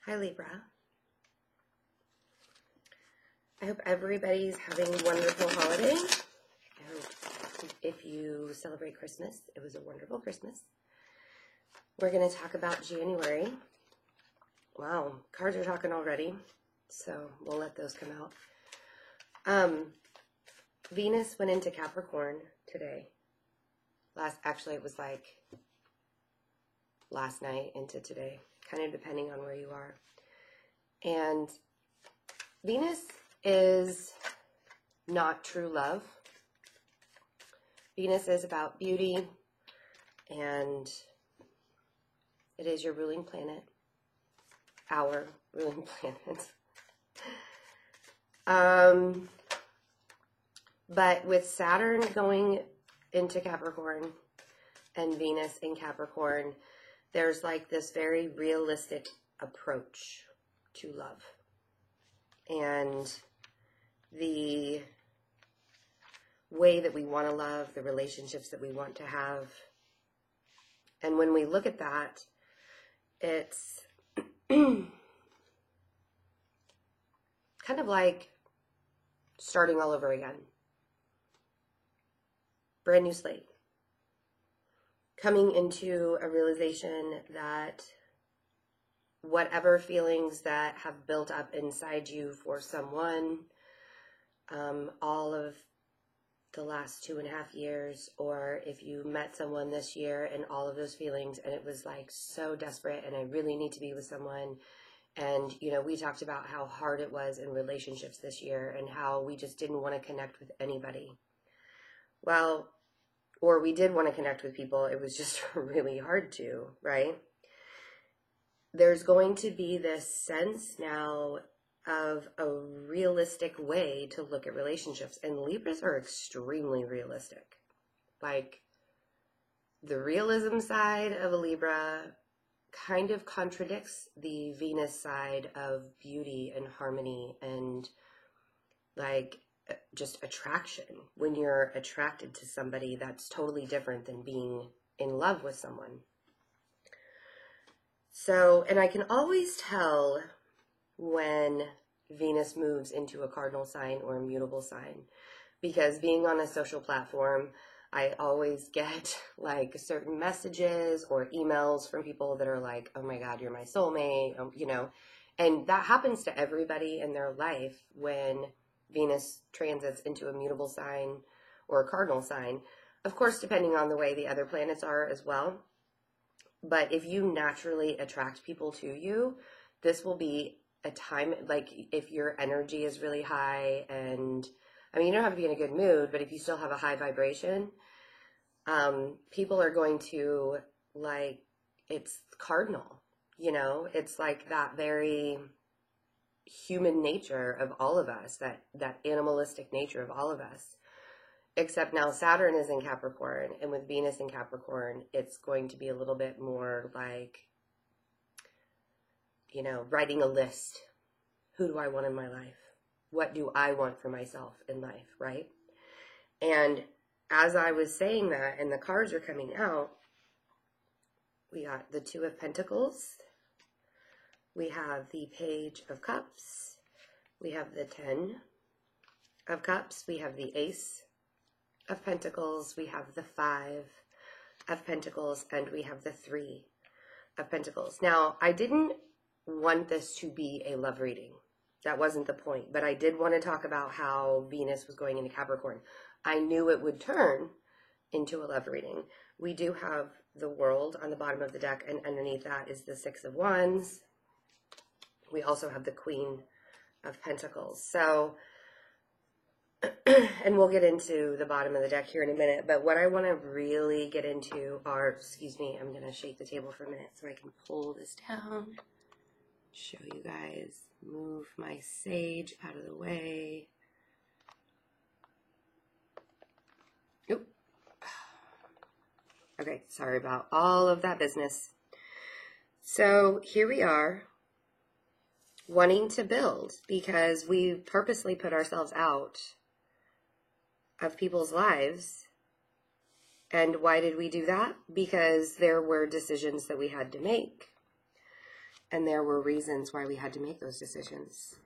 Hi Libra. I hope everybody's having a wonderful holiday. I hope if you celebrate Christmas, it was a wonderful Christmas. We're going to talk about January. Wow, cards are talking already, so we'll let those come out. Venus went into Capricorn today. Actually, it was like last night into today, kind of depending on where you are. And Venus is not true love. Venus is about beauty, and it is your ruling planet, our ruling planet. But with Saturn going into Capricorn and Venus in Capricorn, there's like this very realistic approach to love. And the way that we want to love, the relationships that we want to have. And when we look at that, it's kind of like starting all over again. Brand new slate. Coming into a realization that whatever feelings that have built up inside you for someone, all of the last 2.5 years, or if you met someone this year and all of those feelings and it was like so desperate and I really need to be with someone. And, you know, we talked about how hard it was in relationships this year and how we just didn't want to connect with anybody. Well, or we did want to connect with people. It was just really hard to, right? There's going to be this sense now of a realistic way to look at relationships. And Libras are extremely realistic. Like, the realism side of a Libra kind of contradicts the Venus side of beauty and harmony and, like, just attraction. When you're attracted to somebody, that's totally different than being in love with someone. So, and I can always tell when Venus moves into a cardinal sign or a mutable sign, because being on a social platform, I always get like certain messages or emails from people that are like, oh my God, you're my soulmate, you know, and that happens to everybody in their life when Venus transits into a mutable sign or a cardinal sign. Of course, depending on the way the other planets are as well. But if you naturally attract people to you, this will be a time, like if your energy is really high and, I mean, you don't have to be in a good mood, but if you still have a high vibration, people are going to, like, it's cardinal, you know? It's like that very human nature of all of us, that animalistic nature of all of us. Except now Saturn is in Capricorn, and with Venus in Capricorn, it's going to be a little bit more like, you know, writing a list. Who do I want in my life? What do I want for myself in life, right? And as I was saying that, and the cards are coming out, we got the Two of Pentacles, we have the Page of Cups, we have the 10 of Cups, we have the Ace of Pentacles, we have the 5 of Pentacles, and we have the 3 of Pentacles. Now, I didn't want this to be a love reading. That wasn't the point, but I did want to talk about how Venus was going into Capricorn. I knew it would turn into a love reading. We do have the World on the bottom of the deck, and underneath that is the 6 of Wands. We also have the Queen of Pentacles. So, and we'll get into the bottom of the deck here in a minute, but what I want to really get into are, excuse me, I'm going to shake the table for a minute so I can pull this down, show you guys, move my sage out of the way. Oop. Okay, sorry about all of that business. So here we are, wanting to build, because we purposely put ourselves out of people's lives. And why did we do that? Because there were decisions that we had to make. And there were reasons why we had to make those decisions.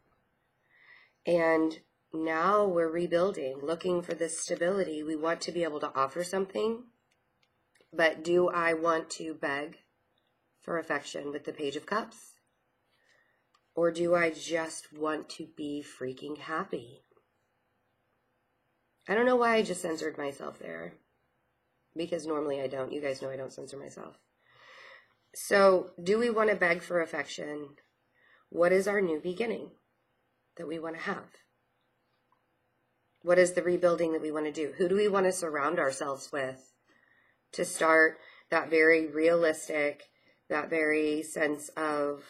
And now we're rebuilding, looking for this stability. We want to be able to offer something, but do I want to beg for affection with the Page of Cups? Or do I just want to be freaking happy? I don't know why I just censored myself there, because normally I don't. You guys know I don't censor myself. So, do we want to beg for affection? What is our new beginning that we want to have? What is the rebuilding that we want to do? Who do we want to surround ourselves with to start that very realistic, that very sense of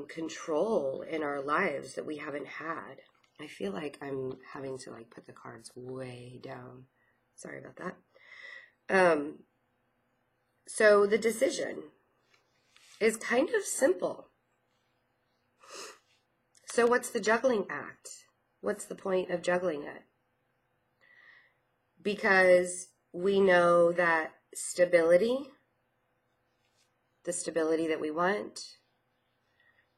control in our lives that we haven't had? I feel like I'm having to put the cards way down. Sorry about that. So the decision is kind of simple. So what's the juggling act? What's the point of juggling it? Because we know that stability, the stability that we want,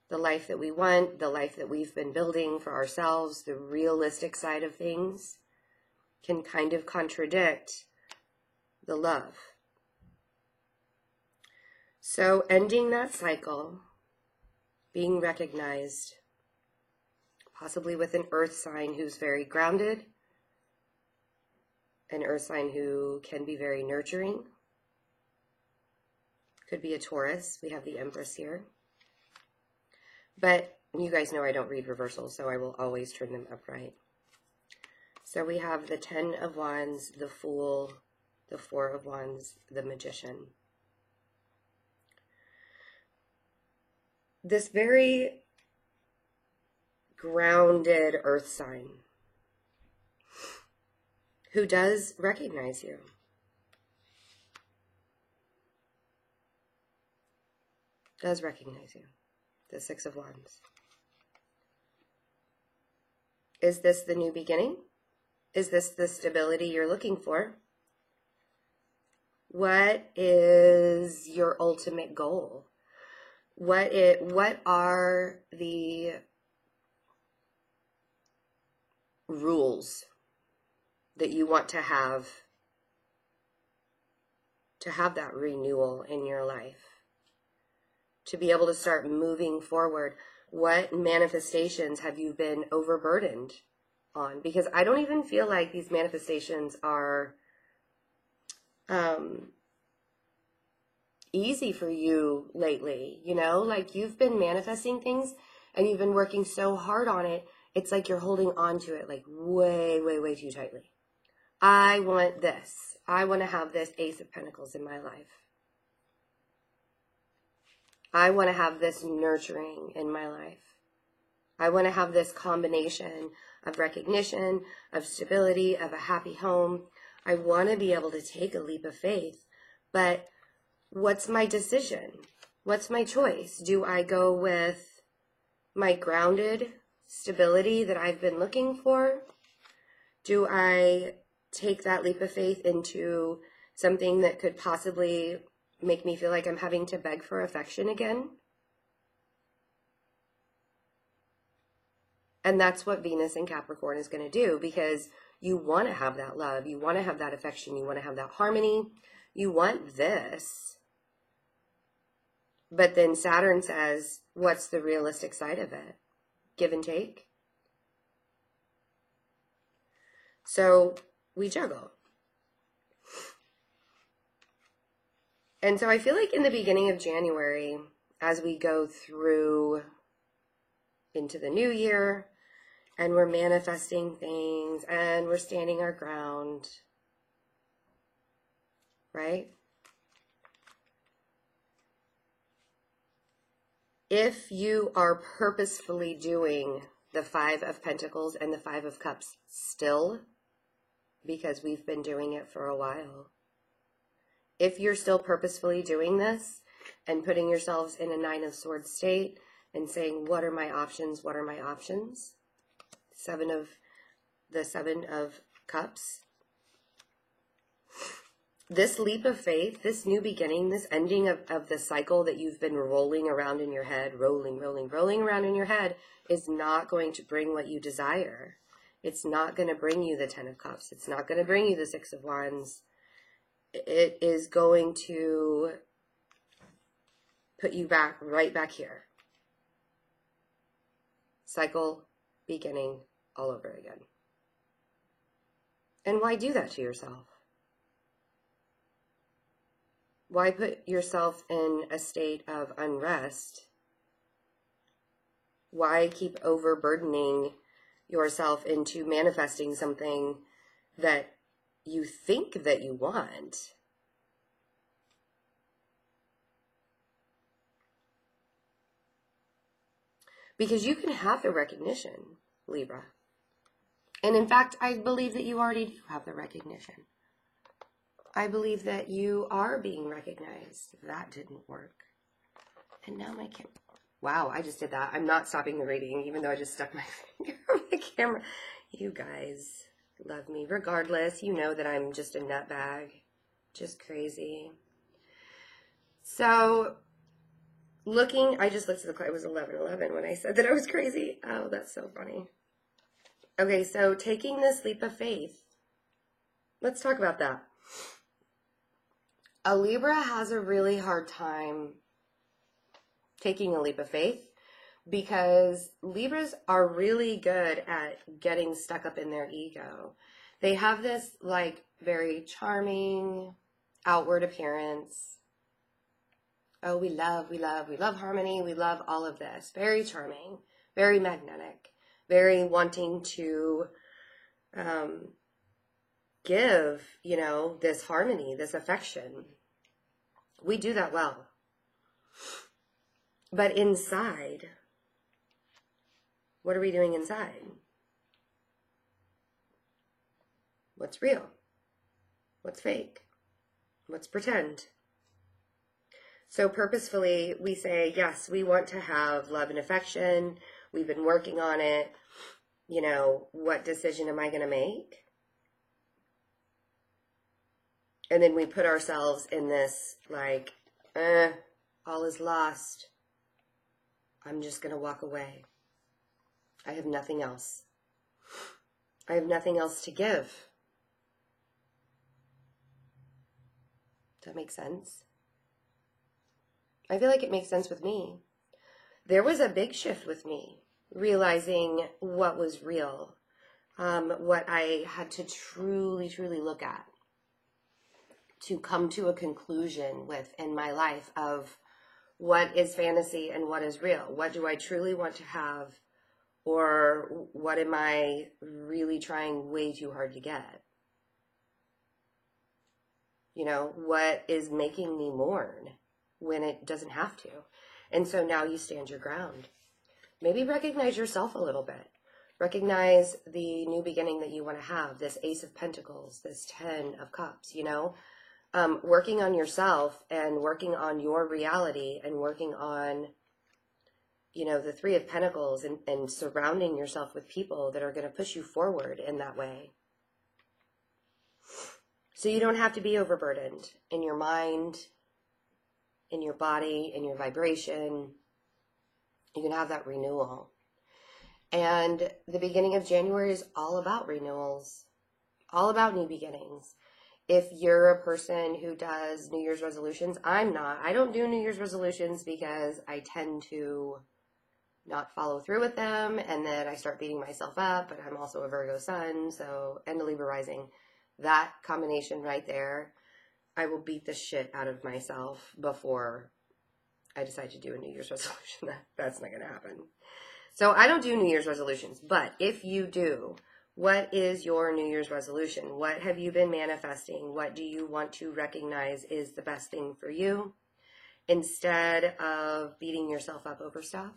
the life that we want, the life that we've been building for ourselves, the realistic side of things, can kind of contradict the love. So ending that cycle, being recognized, possibly with an earth sign who's very grounded, an earth sign who can be very nurturing. Could be a Taurus. We have the Empress here. But you guys know I don't read reversals, so I will always turn them upright. So we have the 10 of Wands, the Fool, the 4 of Wands, the Magician. This very grounded earth sign who does recognize you. Does recognize you. The 6 of Wands. Is this the new beginning? Is this the stability you're looking for? What is your ultimate goal? What are the rules that you want to have that renewal in your life? To be able to start moving forward. What manifestations have you been overburdened on? Because I don't even feel like these manifestations are easy for you lately. You know, like you've been manifesting things and you've been working so hard on it. It's like you're holding on to it like way, way, way too tightly. I want this. I want to have this Ace of Pentacles in my life. I want to have this nurturing in my life. I want to have this combination of recognition, of stability, of a happy home. I want to be able to take a leap of faith. But what's my decision? What's my choice? Do I go with my grounded stability that I've been looking for? Do I take that leap of faith into something that could possibly make me feel like I'm having to beg for affection again? And that's what Venus in Capricorn is going to do, because you want to have that love. You want to have that affection. You want to have that harmony. You want this. But then Saturn says, what's the realistic side of it? Give and take. So we juggle. And so I feel like in the beginning of January, as we go through into the new year, and we're manifesting things, and we're standing our ground, right? If you are purposefully doing the 5 of Pentacles and the 5 of Cups still, because we've been doing it for a while, if you're still purposefully doing this and putting yourselves in a 9 of Swords state and saying, what are my options? What are my options? The 7 of Cups. this leap of faith, this new beginning, this ending of the cycle that you've been rolling around in your head, rolling around in your head, is not going to bring what you desire. It's not going to bring you the 10 of Cups. It's not going to bring you the 6 of Wands. It is going to put you back, right back here. Cycle beginning all over again. And why do that to yourself? Why put yourself in a state of unrest? Why keep overburdening yourself into manifesting something that you think that you want? Because you can have the recognition, Libra. And in fact, I believe that you already do have the recognition. I believe that you are being recognized. That didn't work. And now my camera. Wow, I just did that. I'm not stopping the reading, even though I just stuck my finger on the camera. You guys love me. Regardless, you know that I'm just a nutbag. Just crazy. So, I just looked at the clock. It was 11:11 when I said that I was crazy. Oh, that's so funny. Okay, so taking this leap of faith. Let's talk about that. A Libra has a really hard time taking a leap of faith because Libras are really good at getting stuck up in their ego. They have this like very charming outward appearance. Oh, we love harmony. We love all of this. Very charming, very magnetic, very wanting to give, this harmony, this affection. We do that well. But inside, what are we doing inside? What's real? What's fake? What's pretend? So purposefully, we say, yes, we want to have love and affection. We've been working on it. What decision am I going to make? And then we put ourselves in this, like, all is lost. I'm just going to walk away. I have nothing else. I have nothing else to give. Does that make sense? I feel like it makes sense with me. There was a big shift with me, realizing what was real, what I had to truly, truly look at, to come to a conclusion with in my life of what is fantasy and what is real. What do I truly want to have, or what am I really trying way too hard to get? What is making me mourn when it doesn't have to? And so now you stand your ground. Maybe recognize yourself a little bit. Recognize the new beginning that you want to have, this Ace of Pentacles, this 10 of Cups, working on yourself and working on your reality and working on, the 3 of Pentacles and surrounding yourself with people that are going to push you forward in that way. So you don't have to be overburdened in your mind, in your body, in your vibration. You can have that renewal. And the beginning of January is all about renewals, all about new beginnings. If you're a person who does New Year's resolutions, I'm not. I don't do New Year's resolutions because I tend to not follow through with them, and then I start beating myself up, but I'm also a Virgo sun, and a Libra rising. That combination right there, I will beat the shit out of myself before I decide to do a New Year's resolution. That's not going to happen. So I don't do New Year's resolutions, but if you do, what is your New Year's resolution? What have you been manifesting? What do you want to recognize is the best thing for you instead of beating yourself up over stuff?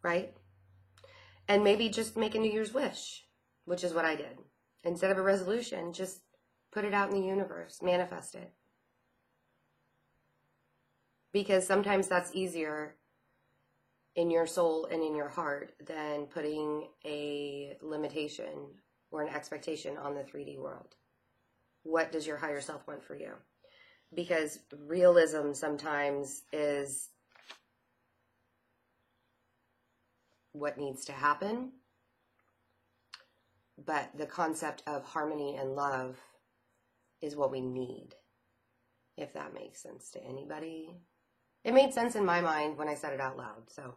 Right? And maybe just make a New Year's wish, which is what I did. Instead of a resolution, just put it out in the universe, manifest it. Because sometimes that's easier in your soul and in your heart than putting a limitation or an expectation on the 3D world. What does your higher self want for you? Because realism sometimes is what needs to happen, but the concept of harmony and love is what we need, if that makes sense to anybody. It made sense in my mind when I said it out loud. So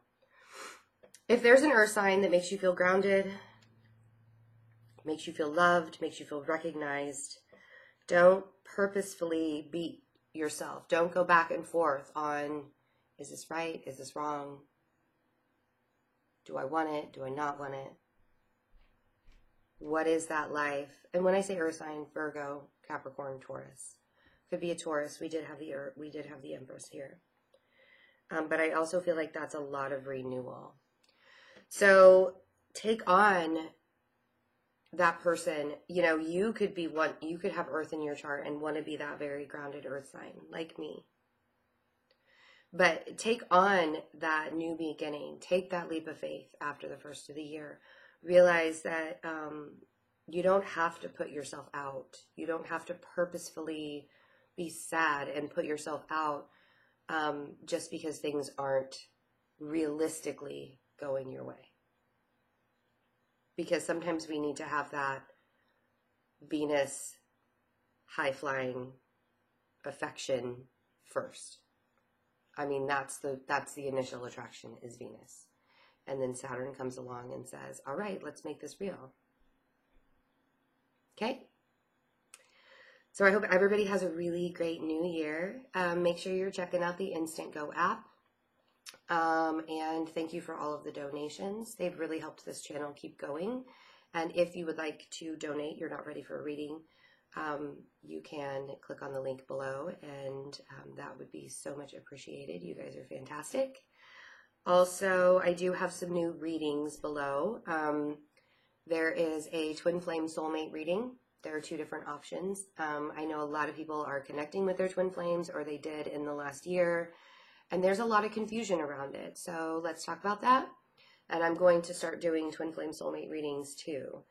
if there's an earth sign that makes you feel grounded, makes you feel loved, makes you feel recognized, don't purposefully beat yourself. Don't go back and forth on, is this right? Is this wrong? Do I want it? Do I not want it? What is that life? And when I say earth sign, Virgo, Capricorn, Taurus. Could be a Taurus. We did have the Empress here. But I also feel like that's a lot of renewal. So take on that person. You know, you could have earth in your chart and want to be that very grounded earth sign, like me. But take on that new beginning. Take that leap of faith after the first of the year. Realize that you don't have to put yourself out. You don't have to purposefully be sad and put yourself out just because things aren't realistically going your way. Because sometimes we need to have that Venus high-flying affection first. I mean, that's the initial attraction is Venus. And then Saturn comes along and says, all right, let's make this real. Okay? So I hope everybody has a really great new year. Make sure you're checking out the InstantGo app. And thank you for all of the donations. They've really helped this channel keep going. And if you would like to donate, you're not ready for a reading, you can click on the link below, and that would be so much appreciated. You guys are fantastic. Also, I do have some new readings below. There is a twin flame soulmate reading. There are 2 different options. I know a lot of people are connecting with their twin flames, or they did in the last year, and there's a lot of confusion around it. So let's talk about that. And I'm going to start doing twin flame soulmate readings too.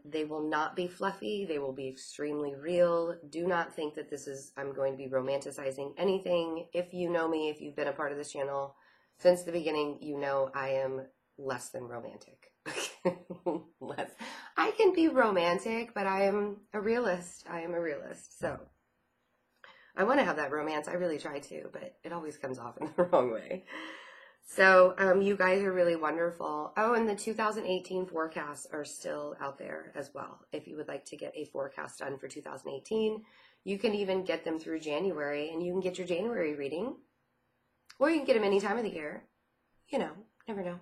They will not be fluffy. They will be extremely real. Do not think that I'm going to be romanticizing anything. If you know me, if you've been a part of this channel since the beginning, you know I am less than romantic. I can be romantic, but I am a realist. I am a realist. So I want to have that romance. I really try to, but it always comes off in the wrong way. So you guys are really wonderful. Oh, and the 2018 forecasts are still out there as well. If you would like to get a forecast done for 2018, you can even get them through January, and you can get your January reading, or you can get them any time of the year. You know, never know.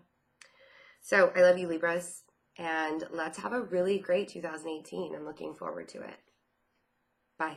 So I love you, Libras, and let's have a really great 2018. I'm looking forward to it. Bye.